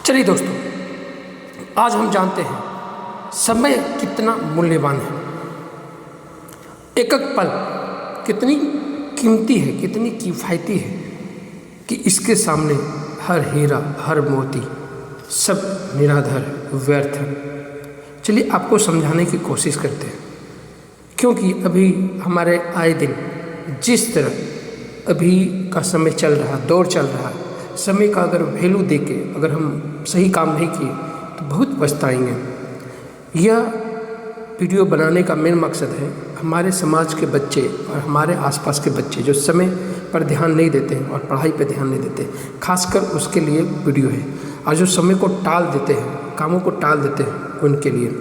चलिए दोस्तों, आज हम जानते हैं समय कितना मूल्यवान है। एक एक पल कितनी कीमती है, कितनी किफ़ायती है कि इसके सामने हर हीरा, हर मोती सब निराधार, व्यर्थ है। चलिए आपको समझाने की कोशिश करते हैं, क्योंकि अभी हमारे आए दिन जिस तरह अभी का समय चल रहा, दौर चल रहा, समय का अगर वैल्यू देके अगर हम सही काम नहीं किए तो बहुत पछताएंगे। यह वीडियो बनाने का मेन मकसद है हमारे समाज के बच्चे और हमारे आसपास के बच्चे जो समय पर ध्यान नहीं देते हैं और पढ़ाई पर ध्यान नहीं देते, खासकर उसके लिए वीडियो है। और जो समय को टाल देते हैं, कामों को टाल देते हैं, उनके लिए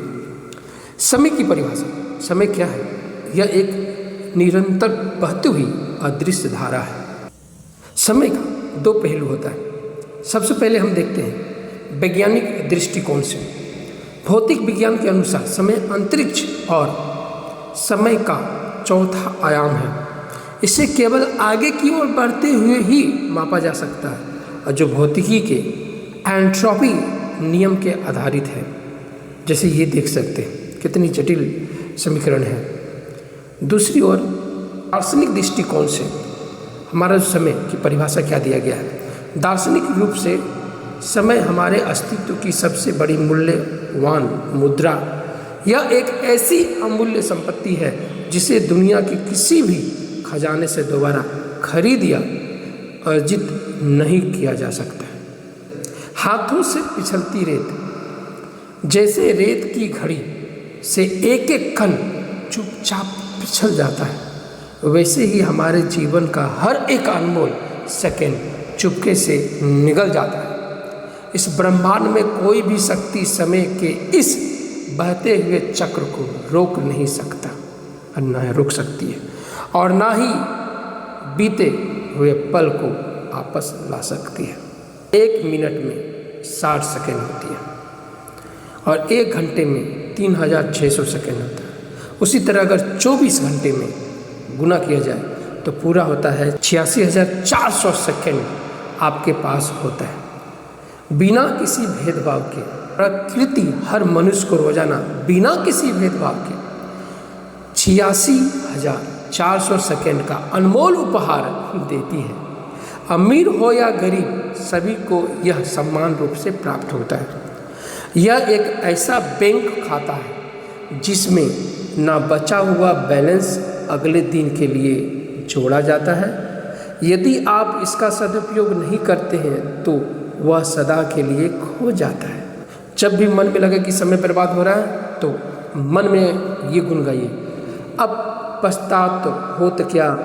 समय की परिभाषा। समय क्या है? यह एक निरंतर बहती हुई अदृश्य धारा है। समय का दो पहलू होता है। सबसे पहले हम देखते हैं वैज्ञानिक दृष्टिकोण से। भौतिक विज्ञान के अनुसार समय अंतरिक्ष और समय का चौथा आयाम है। इसे केवल आगे की ओर बढ़ते हुए ही मापा जा सकता है, और जो भौतिकी के एंट्रोपी नियम के आधारित है। जैसे ये देख सकते हैं कितनी जटिल समीकरण है। दूसरी ओर दार्शनिक दृष्टिकोण से हमारा समय की परिभाषा क्या दिया गया है? दार्शनिक रूप से समय हमारे अस्तित्व की सबसे बड़ी मूल्यवान मुद्रा। यह एक ऐसी अमूल्य संपत्ति है जिसे दुनिया के किसी भी खजाने से दोबारा खरीद या अर्जित नहीं किया जा सकता। हाथों से पिछलती रेत, जैसे रेत की घड़ी से एक एक कण चुपचाप पिछल जाता है, वैसे ही हमारे जीवन का हर एक अनमोल सेकंड चुपके से निकल जाता है। इस ब्रह्मांड में कोई भी शक्ति समय के इस बहते हुए चक्र को रोक नहीं सकता, और न रोक सकती है, और ना ही बीते हुए पल को वापस ला सकती है। 1 मिनट में 60 सेकंड होती है और 1 घंटे में 3600 सेकंड होता है। उसी तरह अगर 24 घंटे में गुना किया जाए तो पूरा होता है 86,400 सेकंड आपके पास होता है। बिना किसी भेदभाव के प्रकृति हर मनुष्य को रोजाना बिना किसी भेदभाव के 86,400 सेकंड का अनमोल उपहार देती है। अमीर हो या गरीब, सभी को यह समान रूप से प्राप्त होता है। यह एक ऐसा बैंक खाता है जिसमें ना बचा हुआ बैलेंस अगले दिन के लिए जोड़ा जाता है। यदि आप इसका सदुपयोग नहीं करते हैं तो वह सदा के लिए खो जाता है। जब भी मन में लगे कि समय बर्बाद हो रहा है तो मन में ये गुन गाइए, अब पछतात हो तो क्या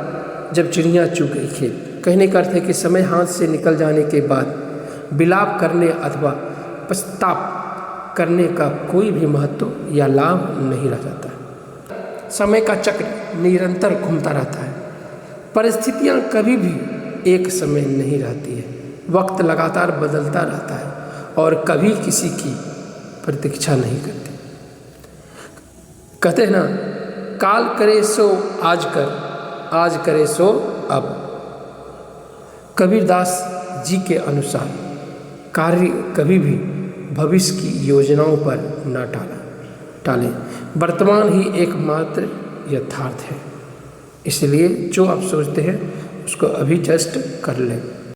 जब चिड़िया चुग गई खेत। कहने का अर्थ है कि समय हाथ से निकल जाने के बाद विलाप करने अथवा पछताप करने का कोई भी महत्व या लाभ नहीं रह जाता है। समय का चक्र निरंतर घूमता रहता है। परिस्थितियाँ कभी भी एक समय नहीं रहती है। वक्त लगातार बदलता रहता है और कभी किसी की प्रतीक्षा नहीं करती। कहते हैं ना, काल करे सो आज कर, आज करे सो अब। कबीरदास जी के अनुसार कार्य कभी भी भविष्य की योजनाओं पर न टालें। वर्तमान ही एकमात्र यथार्थ है, इसलिए जो आप सोचते हैं उसको अभी जस्ट कर लें।